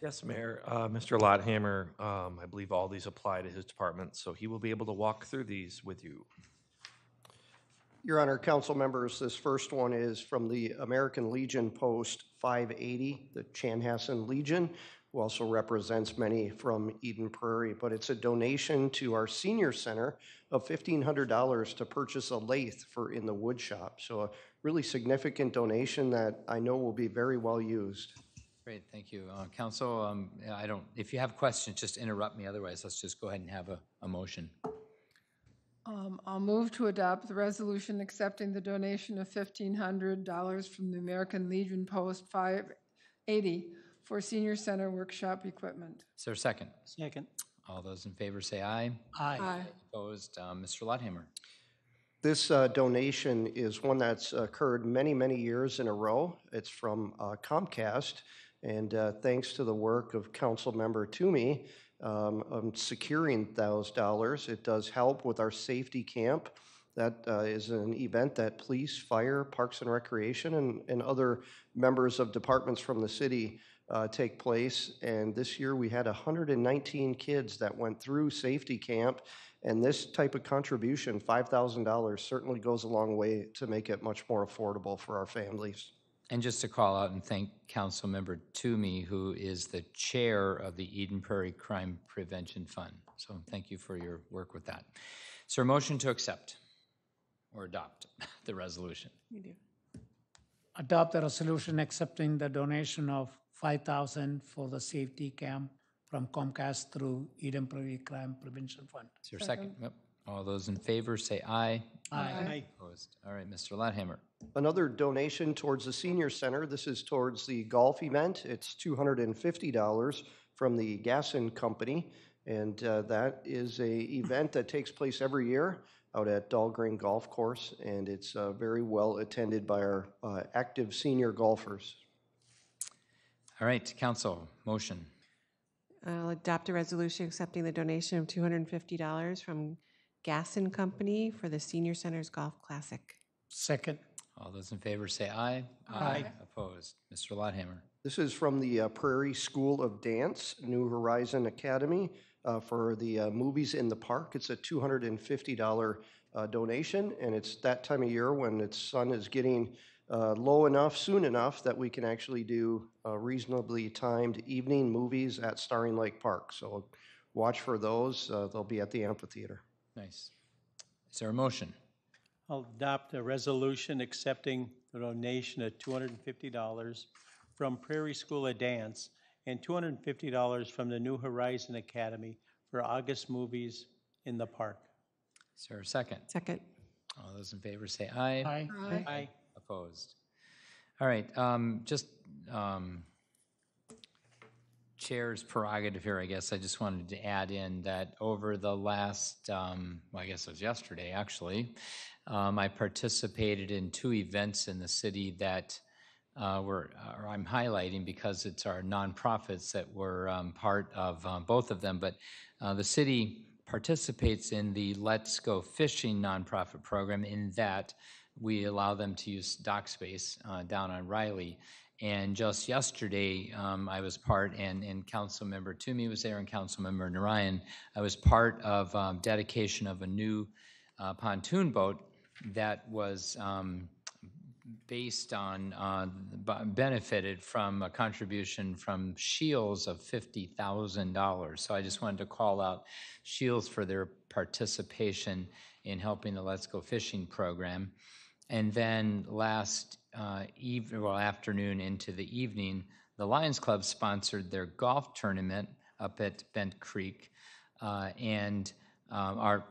Yes, Mayor. Mr. Lotthammer, I believe all these apply to his department, so he will be able to walk through these with you. Your Honor, council members, this first one is from the American Legion Post 580, the Chanhassen Legion, who also represents many from Eden Prairie. But it's a donation to our senior center of $1,500 to purchase a lathe for in the wood shop. So a really significant donation that I know will be very well used. Great, thank you. Council, if you have questions, just interrupt me. Otherwise, let's just go ahead and have a motion. I'll move to adopt the resolution accepting the donation of $1,500 from the American Legion Post 580 for senior center workshop equipment. Is there a second? Second. All those in favor say aye. Aye. Opposed? Mr. Lotthammer. This donation is one that's occurred many, many years in a row. It's from Comcast, and thanks to the work of Council Member Toomey, securing those dollars, it does help with our safety camp. That is an event that police, fire, parks and recreation, and other members of departments from the city take place. And this year we had 119 kids that went through safety camp. And this type of contribution, $5,000, certainly goes a long way to make it much more affordable for our families. And just to call out and thank Council Member Toomey, who is the chair of the Eden Prairie Crime Prevention Fund. So thank you for your work with that. Is there a motion to accept or adopt the resolution? You do. Adopt the resolution accepting the donation of $5,000 for the safety camp from Comcast through Eden Prairie Crime Prevention Fund. Is there a second? Yep. All those in favor say aye. Aye. Opposed? All right, Mr. Lotthammer. Another donation towards the senior center. This is towards the golf event. It's $250 from the Gasson Company, and that is a event that takes place every year out at Dahlgren Golf Course, and it's very well attended by our active senior golfers. All right, Council, motion. I'll adopt a resolution accepting the donation of $250 from Gasson Company for the Senior Center's Golf Classic. Second. All those in favor say aye. Aye. Opposed? Mr. Lotthammer. This is from the Prairie School of Dance, New Horizon Academy, for the Movies in the Park. It's a $250 donation, and it's that time of year when the sun is getting low enough, soon enough, that we can actually do reasonably timed evening movies at Starring Lake Park. So watch for those. They'll be at the amphitheater. Nice. Is there a motion? I'll adopt a resolution accepting the donation of $250 from Prairie School of Dance and $250 from the New Horizon Academy for August movies in the park. Is there a second? Second. All those in favor say aye. Aye. Aye. Opposed? All right, just Chair's prerogative here, I guess. I just wanted to add in that over the last, well, I guess it was yesterday, actually, I participated in 2 events in the city that I'm highlighting because it's our nonprofits that were part of both of them. But the city participates in the Let's Go Fishing nonprofit program in that we allow them to use dock space down on Riley. And just yesterday, I was part, and Council Member Toomey was there, and Council Member Narayan. I was part of dedication of a new pontoon boat that was based on, benefited from a contribution from Shields of $50,000. So I just wanted to call out Shields for their participation in helping the Let's Go Fishing program. And then last afternoon into the evening, the Lions Club sponsored their golf tournament up at Bent Creek, and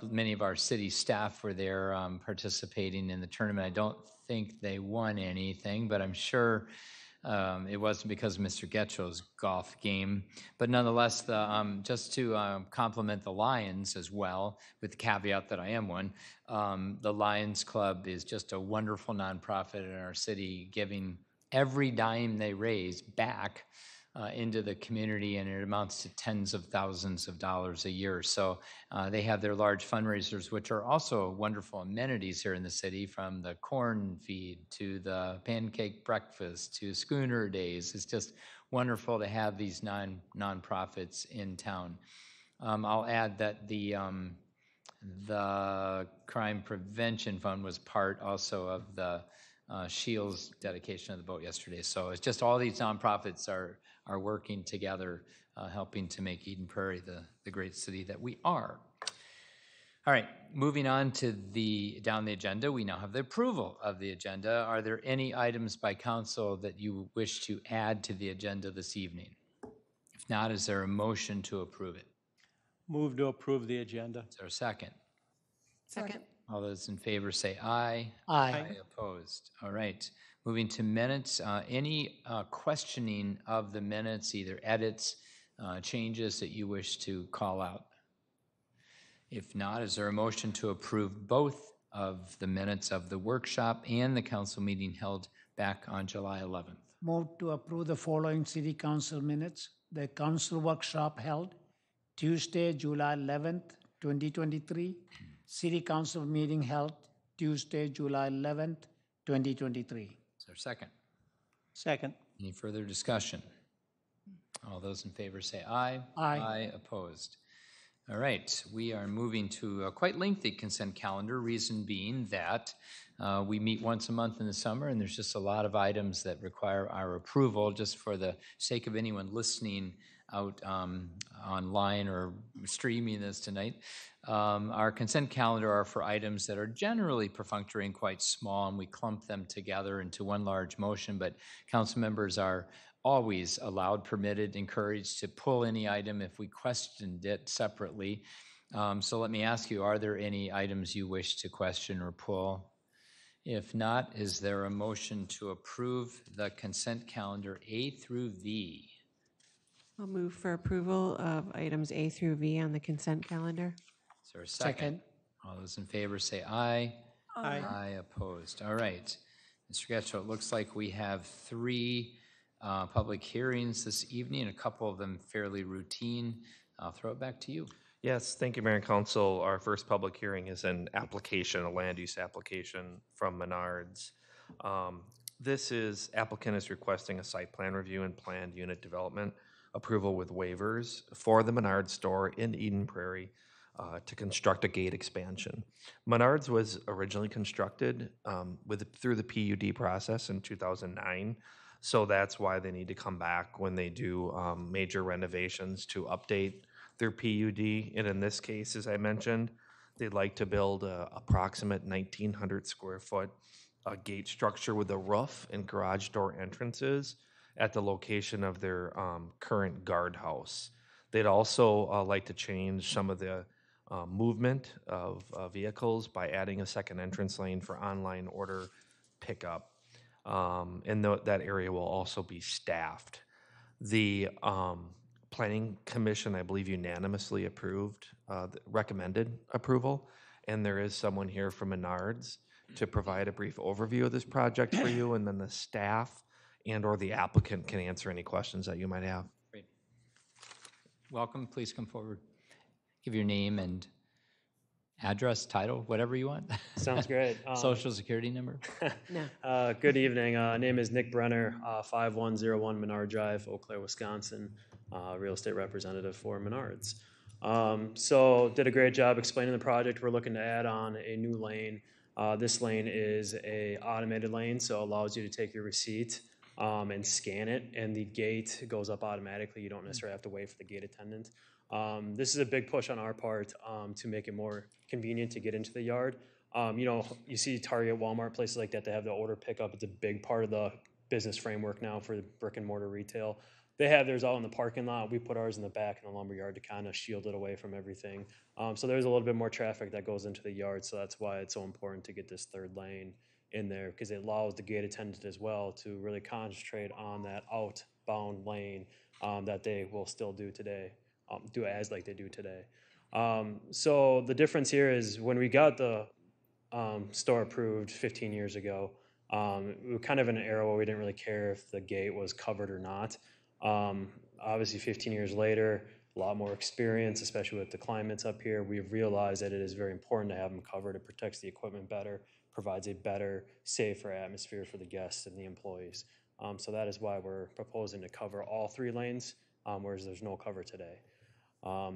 many of our city staff were there participating in the tournament. I don't think they won anything, but I'm sure it wasn't because of Mr. Getchell's golf game. But nonetheless, just to compliment the Lions as well, with the caveat that I am one, the Lions Club is just a wonderful nonprofit in our city, giving every dime they raise back into the community, and it amounts to tens of thousands of dollars a year. So they have their large fundraisers, which are also wonderful amenities here in the city, from the corn feed to the pancake breakfast to schooner days. It's just wonderful to have these nonprofits in town. I'll add that the Crime Prevention Fund was part also of the Shields dedication of the boat yesterday. So it's just all these nonprofits are working together, helping to make Eden Prairie the great city that we are. All right, moving on to down the agenda, we now have the approval of the agenda. Are there any items by council that you wish to add to the agenda this evening? If not, is there a motion to approve it? Move to approve the agenda. Is there a second? Second. All those in favor say aye. Aye. Opposed. All right. Moving to minutes. Any questioning of the minutes, either edits, changes that you wish to call out? If not, is there a motion to approve both of the minutes of the workshop and the council meeting held back on July 11th? Move to approve the following city council minutes. The council workshop held Tuesday, July 11th, 2023. City council meeting held Tuesday, July 11th, 2023. Is there a second? Second. Any further discussion? All those in favor say aye. Aye. Opposed. All right, we are moving to a quite lengthy consent calendar, reason being that we meet once a month in the summer, and there's just a lot of items that require our approval. Just for the sake of anyone listening out online or streaming this tonight, our consent calendar are for items that are generally perfunctory and quite small, and we clump them together into one large motion, but council members are always allowed, permitted, encouraged to pull any item if we questioned it separately. So let me ask you, are there any items you wish to question or pull? If not, is there a motion to approve the consent calendar A through V? I'll move for approval of items A through V on the consent calendar. Is there a second? All those in favor say aye. Aye. Opposed. All right. Mr. Getchell, it looks like we have 3 public hearings this evening, a couple of them fairly routine. I'll throw it back to you. Yes, thank you, Mayor and Council. Our first public hearing is an application, a land use application from Menards. This applicant is requesting a site plan review and planned unit development approval with waivers for the Menards store in Eden Prairie to construct a gate expansion. Menards was originally constructed through the PUD process in 2009. So that's why they need to come back when they do major renovations to update their PUD. And in this case, as I mentioned, They'd like to build a approximate 1,900 square foot gate structure with a roof and garage door entrances at the location of their current guardhouse. They'd also like to change some of the movement of vehicles by adding a second entrance lane for online order pickup. And that area will also be staffed. The Planning Commission, I believe, unanimously recommended approval, and there is someone here from Menards to provide a brief overview of this project for you, and then the staff and/or the applicant can answer any questions that you might have. Great. Welcome, please come forward. Give your name and address, title, whatever you want. Sounds great. Social security number. No. Good evening. Name is Nick Brenner, 5101 Menard Drive, Eau Claire, Wisconsin, real estate representative for Menards. So did a great job explaining the project. We're looking to add on a new lane. This lane is a automated lane, so it allows you to take your receipt and scan it, and the gate goes up automatically. You don't necessarily have to wait for the gate attendant. This is a big push on our part to make it more convenient to get into the yard. You know, you see Target, Walmart, places like that, they have the order pickup. It's a big part of the business framework now for the brick and mortar retail. They have theirs all in the parking lot. We put ours in the back in the lumberyard to kind of shield it away from everything. So there's a little bit more traffic that goes into the yard, so that's why it's so important to get this third lane in there, because it allows the gate attendant as well to really concentrate on that outbound lane that they will still do today, do as like they do today. So the difference here is when we got the store approved 15 years ago, we were kind of in an era where we didn't really care if the gate was covered or not. Obviously 15 years later, a lot more experience, especially with the climates up here, we've realized that it is very important to have them covered. It protects the equipment better, provides a better, safer atmosphere for the guests and the employees. So that is why we're proposing to cover all 3 lanes, whereas there's no cover today.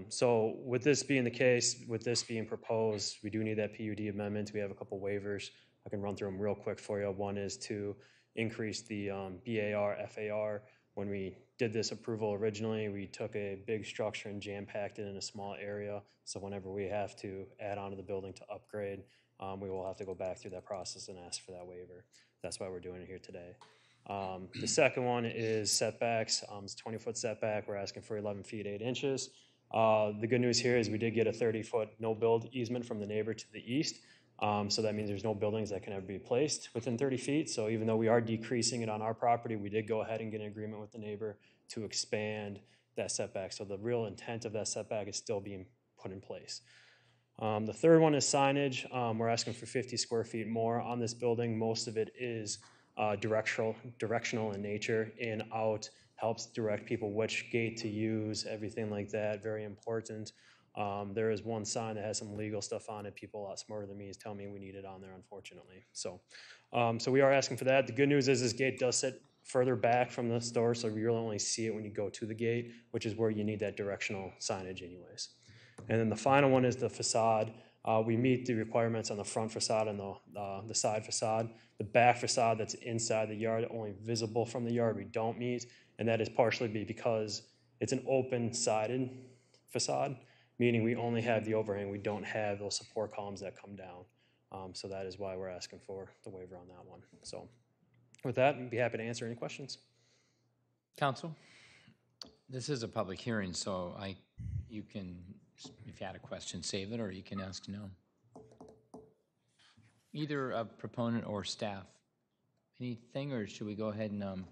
So with this being the case, with this being proposed, we do need that PUD amendment. We have a couple waivers. I can run through them real quick for you. One is to increase the BAR, FAR. When we did this approval originally, we took a big structure and jam-packed it in a small area. So whenever we have to add on to the building to upgrade, we will have to go back through that process and ask for that waiver. That's why we're doing it here today. The second one is setbacks. It's a 20-foot setback. We're asking for 11 feet 8 inches. The good news here is we did get a 30-foot no-build easement from the neighbor to the east. So that means there's no buildings that can ever be placed within 30 feet. So even though we are decreasing it on our property, we did go ahead and get an agreement with the neighbor to expand that setback. So the real intent of that setback is still being put in place. The third one is signage. We're asking for 50 square feet more on this building. Most of it is directional in nature, in, out, helps direct people which gate to use, everything like that, very important. There is one sign that has some legal stuff on it. People a lot smarter than me is telling me we need it on there, unfortunately. So we are asking for that. The good news is this gate does sit further back from the store, so you really only see it when you go to the gate, which is where you need that directional signage anyways. And then the final one is the facade. We meet the requirements on the front facade and the side facade. The back facade that's inside the yard, only visible from the yard, we don't meet, and that is partially because it's an open-sided facade, meaning we only have the overhang. We don't have those support columns that come down. So that is why we're asking for the waiver on that one. So with that, I'd be happy to answer any questions. Council, this is a public hearing, so you can, if you had a question, save it, or you can ask no. Either a proponent or staff. Anything, or should we go ahead and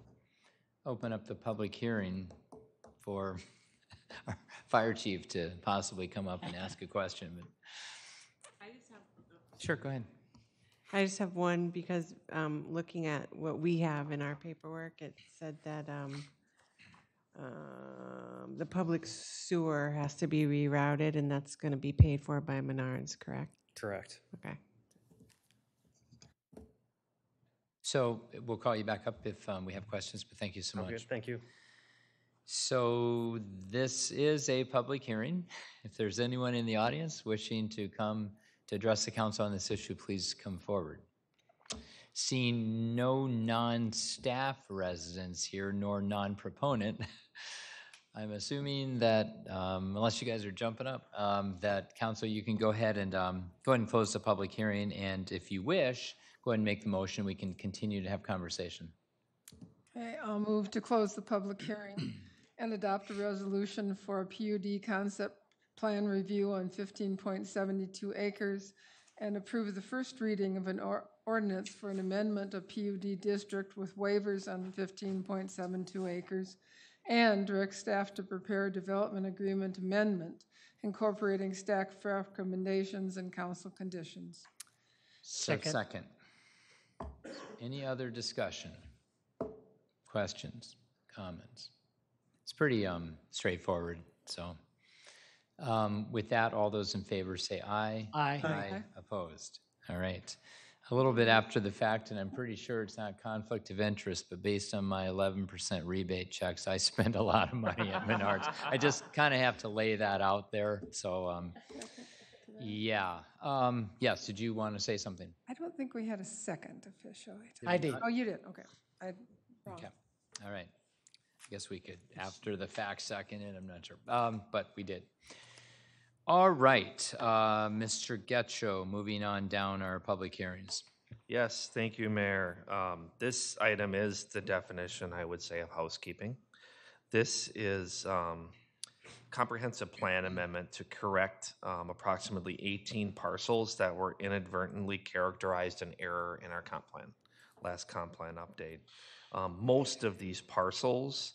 open up the public hearing for our fire chief to possibly come up and ask a question? But sure, go ahead. I just have one because looking at what we have in our paperwork, it said that the public sewer has to be rerouted, and that's going to be paid for by Menards, correct? Correct. Okay. So we'll call you back up if we have questions, but thank you so much. Okay, thank you. So this is a public hearing. If there's anyone in the audience wishing to come to address the council on this issue, please come forward. Seeing no non-staff residents here nor non-proponent, I'm assuming that, unless you guys are jumping up, that council, you can go ahead and close the public hearing, and if you wish, go ahead and make the motion. We can continue to have conversation. Okay, I'll move to close the public hearing and adopt a resolution for a PUD concept plan review on 15.72 acres and approve the first reading of an ordinance for an amendment of PUD district with waivers on 15.72 acres and direct staff to prepare a development agreement amendment incorporating staff recommendations and council conditions. Second. Any other discussion? Questions, comments? It's pretty straightforward, so. With that, all those in favor say aye. Aye. Aye. Opposed? All right. A little bit after the fact, and I'm pretty sure it's not conflict of interest, but based on my 11% rebate checks, I spend a lot of money at Menards. I just kind of have to lay that out there, so, yeah. Yes, did you want to say something? I don't think we had a second officially. I did. Oh, you did, okay. Wrong. Okay, all right. I guess we could, after the fact, second it, I'm not sure, but we did. All right, Mr. Getcho, moving on down our public hearings. Yes, thank you, Mayor. This item is the definition, I would say, of housekeeping. This is comprehensive plan amendment to correct approximately 18 parcels that were inadvertently characterized in error in our comp plan, last comp plan update. Most of these parcels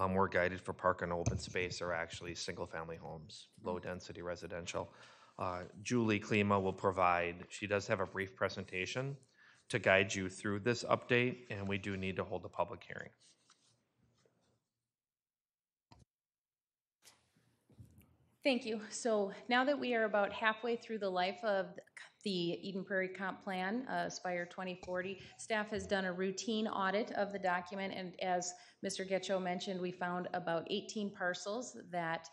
were guided for park and open space are actually single-family homes, low-density residential. Julie Klima will provide, she does have a brief presentation to guide you through this update, and we do need to hold a public hearing. Thank you. So now that we are about halfway through the life of the Eden Prairie Comp Plan, Aspire 2040, staff has done a routine audit of the document, and as Mr. Getcho mentioned, we found about 18 parcels that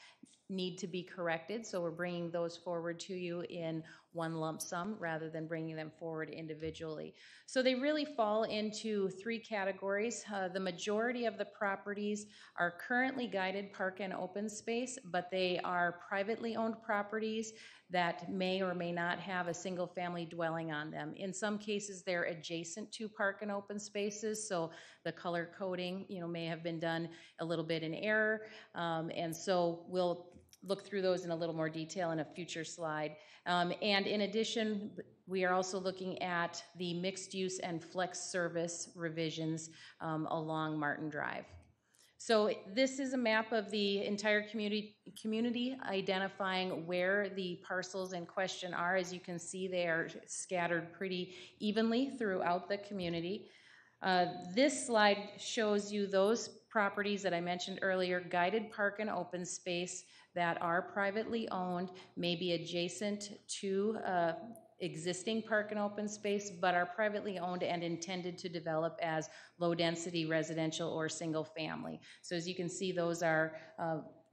need to be corrected, so we're bringing those forward to you in one lump sum rather than bringing them forward individually. So they really fall into three categories. The majority of the properties are currently guided park and open space, but they are privately owned properties that may or may not have a single family dwelling on them. In some cases, they're adjacent to park and open spaces, so the color coding, may have been done a little bit in error, and so we'll look through those in a little more detail in a future slide. And in addition, we are also looking at the mixed use and flex service revisions along Martin Drive. So this is a map of the entire community identifying where the parcels in question are. As you can see, they are scattered pretty evenly throughout the community. This slide shows you those properties that I mentioned earlier, guided park and open space that are privately owned, may be adjacent to existing park and open space, but are privately owned and intended to develop as low-density residential or single family. So as you can see, those are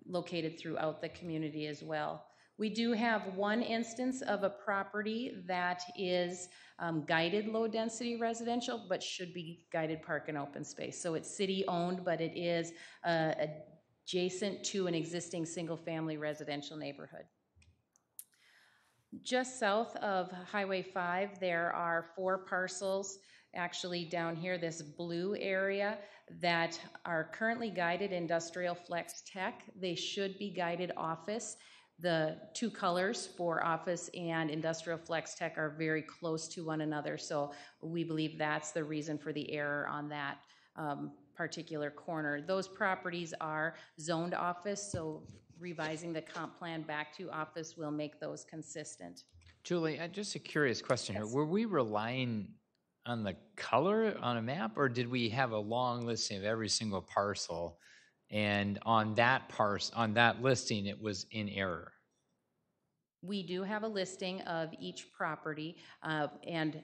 located throughout the community as well. We do have one instance of a property that is guided low-density residential, but should be guided park and open space. So it's city-owned, but it is adjacent to an existing single-family residential neighborhood. Just south of Highway 5, there are 4 parcels, actually down here, this blue area, that are currently guided industrial flex tech. They should be guided office. The 2 colors for office and industrial flex tech are very close to one another, so we believe that's the reason for the error on that particular corner. Those properties are zoned office, so revising the comp plan back to office will make those consistent. Julie, just a curious question here. Were we relying on the color on a map, or did we have a long listing of every single parcel, and on that listing it was in error? We do have a listing of each property and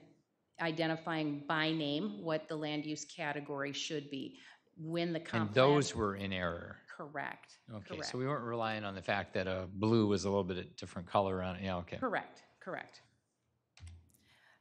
identifying by name what the land use category should be. When the comp and those were in error? Correct. Okay, correct. So we weren't relying on the fact that a blue was a little bit of different color on it. Yeah, okay. Correct, correct.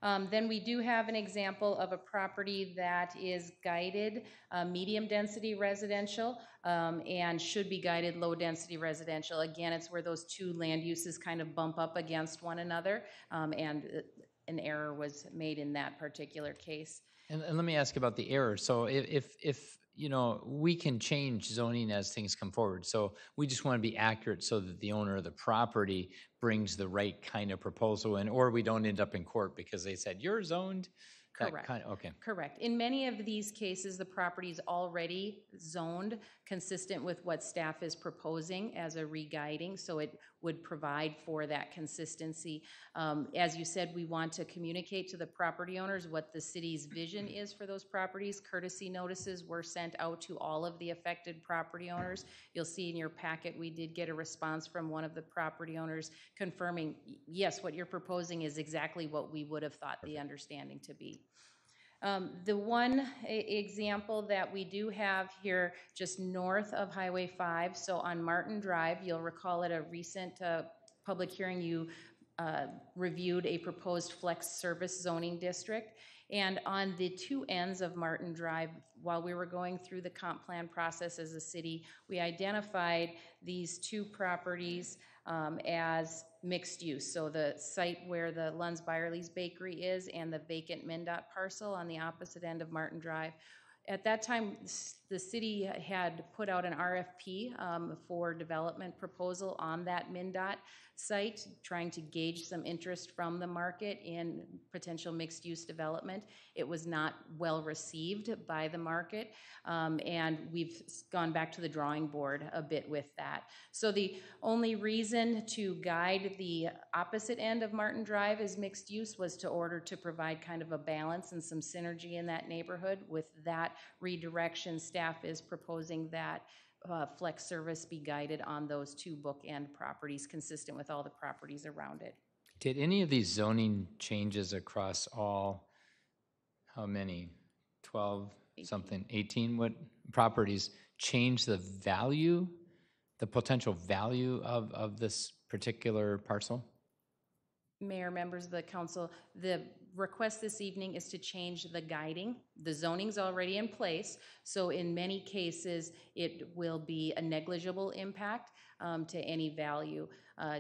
Then we do have an example of a property that is guided medium-density residential and should be guided low-density residential. Again, it's where those two land uses kind of bump up against one another, and an error was made in that particular case. And let me ask about the error. So if you know, we can change zoning as things come forward. So we just want to be accurate so that the owner of the property brings the right kind of proposal in, or we don't end up in court because they said, you're zoned. Correct. Okay. Correct. In many of these cases, the property is already zoned consistent with what staff is proposing as a re-guiding, so it would provide for that consistency. As you said, we want to communicate to the property owners what the city's vision is for those properties. Courtesy notices were sent out to all of the affected property owners. You'll see in your packet, we did get a response from one of the property owners confirming, yes, what you're proposing is exactly what we would have thought the understanding to be. The one example that we do have here just north of Highway 5, so on Martin Drive, you'll recall at a recent public hearing you reviewed a proposed flex service zoning district. And on the two ends of Martin Drive, while we were going through the comp plan process as a city, we identified these two properties as mixed use. So the site where the Lunds Byerly's Bakery is and the vacant MnDOT parcel on the opposite end of Martin Drive. At that time, the city had put out an RFP for development proposal on that MnDOT site, trying to gauge some interest from the market in potential mixed-use development. It was not well received by the market, and we've gone back to the drawing board a bit with that. So the only reason to guide the opposite end of Martin Drive as mixed use was to order to provide kind of a balance and some synergy in that neighborhood. With that redirection, staff is proposing that flex service be guided on those two bookend properties consistent with all the properties around it. Did any of these zoning changes across all, how many, 12 something, 18, what properties change the value, the potential value of this particular parcel? Mayor, members of the council, the request this evening is to change the guiding. The zoning's already in place, so in many cases, it will be a negligible impact to any value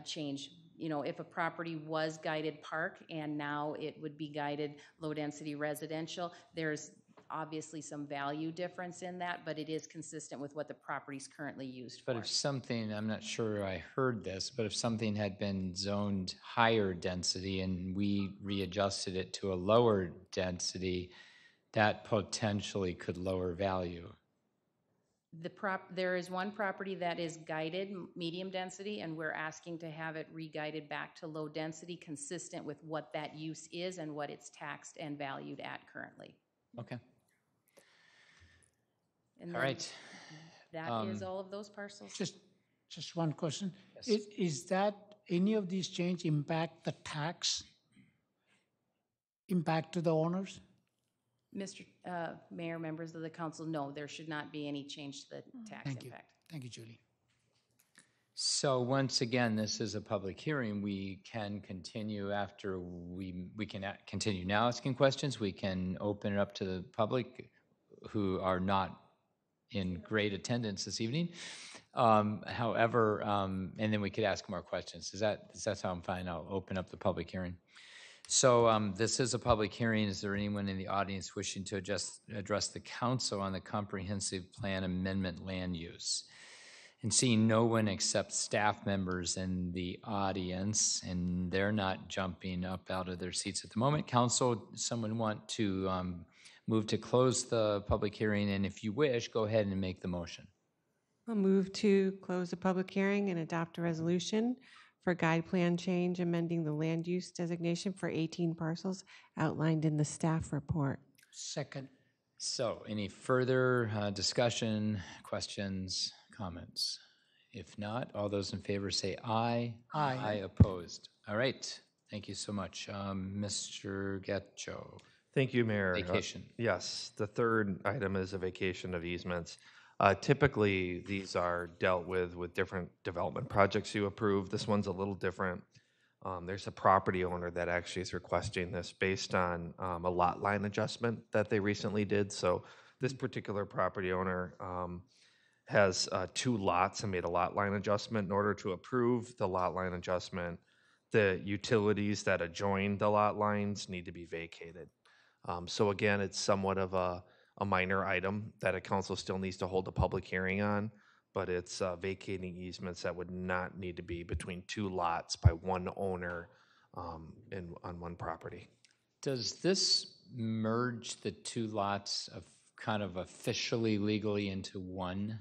change. You know, if a property was guided park and now it would be guided low-density residential, there's obviously some value difference in that, but it is consistent with what the property's currently used for. But if something, I'm not sure I heard this, but if something had been zoned higher density and we readjusted it to a lower density, that potentially could lower value. There is one property that is guided medium density, and we're asking to have it re-guided back to low density, consistent with what that use is and what it's taxed and valued at currently. Okay. And all right. That is all of those parcels. Just one question. Yes. Is that any of these change impact the tax impact to the owners? Mr. Mayor, members of the council, no, there should not be any change to the tax impact. Thank you, Julie. So once again, this is a public hearing. We can continue after we can continue now asking questions. We can open it up to the public who are not in great attendance this evening. However, and then we could ask more questions. Does that sound fine? I'll open up the public hearing. So this is a public hearing. Is there anyone in the audience wishing to address the council on the comprehensive plan amendment land use? And seeing no one except staff members in the audience, and they're not jumping up out of their seats at the moment. Council, someone want to move to close the public hearing, and if you wish, go ahead and make the motion. I'll move to close the public hearing and adopt a resolution for guide plan change amending the land use designation for 18 parcels outlined in the staff report. Second. So any further discussion, questions, comments? If not, all those in favor say aye. Aye. Aye opposed. All right. Thank you so much. Mr. Getcho. Thank you, Mayor. Vacation. Yes, the third item is a vacation of easements. Typically, these are dealt with different development projects you approve. This one's a little different. There's a property owner that actually is requesting this based on a lot line adjustment that they recently did. So this particular property owner has 2 lots and made a lot line adjustment. In order to approve the lot line adjustment, the utilities that adjoin the lot lines need to be vacated. So again, it's somewhat of a minor item that a council still needs to hold a public hearing on, but it's vacating easements that would not need to be between 2 lots by one owner on one property. Does this merge the 2 lots of kind of officially legally into one?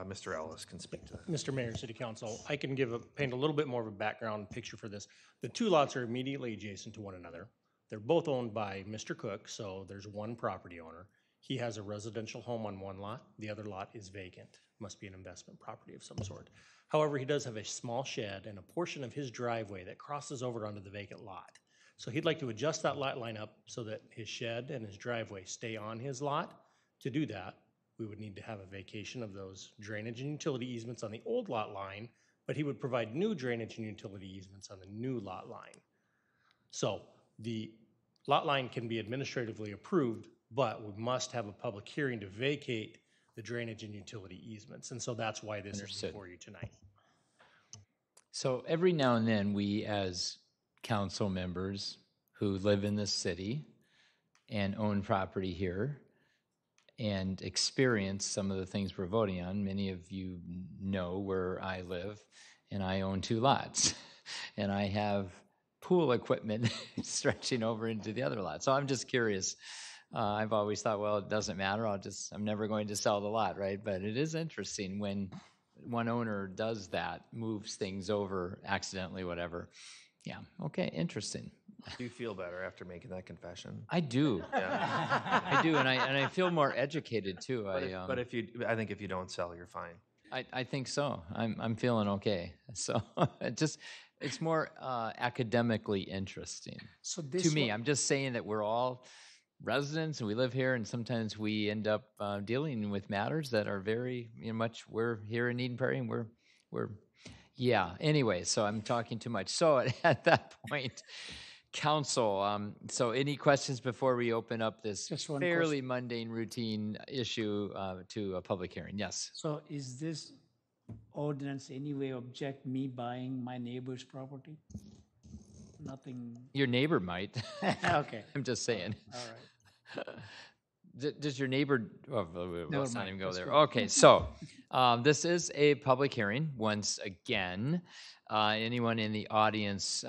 Mr. Ellis can speak to that. Mr. Mayor, City Council, I can paint a little bit more of a background picture for this. The 2 lots are immediately adjacent to one another. They're both owned by Mr. Cook, so there's one property owner. He has a residential home on one lot. The other lot is vacant. Must be an investment property of some sort. However, he does have a small shed and a portion of his driveway that crosses over onto the vacant lot. So he'd like to adjust that lot line up so that his shed and his driveway stay on his lot. To do that, we would need to have a vacation of those drainage and utility easements on the old lot line, but he would provide new drainage and utility easements on the new lot line. So the lot line can be administratively approved, but we must have a public hearing to vacate the drainage and utility easements. And so that's why this is before you tonight. So every now and then, we as council members who live in this city and own property here and experience some of the things we're voting on. Many of you know where I live, and I own 2 lots, and I have pool equipment stretching over into the other lot. So I'm just curious. I've always thought, well, it doesn't matter. I'm never going to sell the lot, right? But it is interesting when one owner does that, moves things over accidentally, whatever. Yeah, okay, interesting. Do you feel better after making that confession? I do. Yeah. I do, and I feel more educated too. But I think if you don't sell, you're fine. I think so. I'm feeling okay. So it's more academically interesting So this to me. I'm just saying that we're all residents and we live here, and sometimes we end up dealing with matters that are very much. We're here in Eden Prairie, and we're yeah. Anyway, so I'm talking too much. So at that point. Council, so any questions before we open up this fairly mundane routine issue to a public hearing? Yes. So is this ordinance anyway object me buying my neighbor's property? Nothing. Your neighbor might. Okay. I'm just saying. All right. Does your neighbor, let's not even go there. Good. Okay, so this is a public hearing once again. Anyone in the audience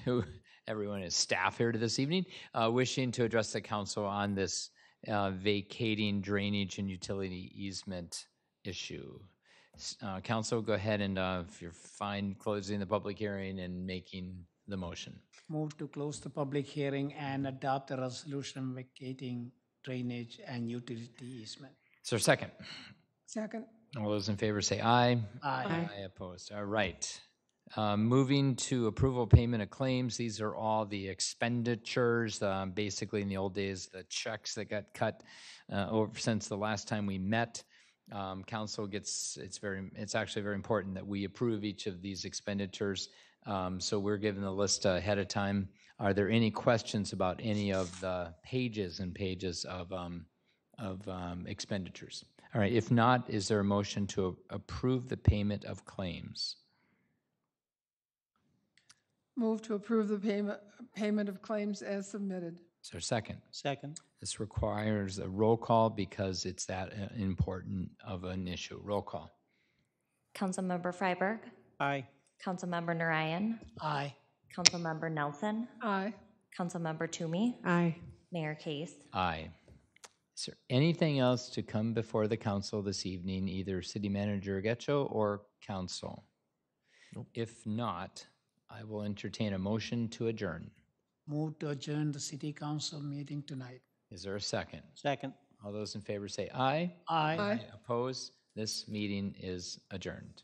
who everyone is staff here this evening, wishing to address the council on this vacating drainage and utility easement issue. Council, go ahead and if you're fine closing the public hearing and making the motion. Move to close the public hearing and adopt a resolution vacating drainage and utility easement. Is there a second? Second. All those in favor say aye. Aye. Aye opposed. All right. Moving to approval payment of claims. These are all the expenditures. Basically, in the old days, the checks that got cut over since the last time we met. Council gets, it's actually very important that we approve each of these expenditures. So we're given the list ahead of time. Are there any questions about any of the pages and pages of expenditures? All right. If not, is there a motion to approve the payment of claims? Move to approve the payment of claims as submitted. Is there a second? Second. This requires a roll call because it's that important of an issue. Roll call. Councilmember Freiberg. Aye. Councilmember Narayan. Aye. Councilmember Nelson. Aye. Councilmember Toomey. Aye. Mayor Case. Aye. Is there anything else to come before the council this evening, either City Manager Getcho or council? Nope. If not, I will entertain a motion to adjourn. Move to adjourn the city council meeting tonight. Is there a second? Second. All those in favor say aye. Aye. Aye. Opposed? This meeting is adjourned.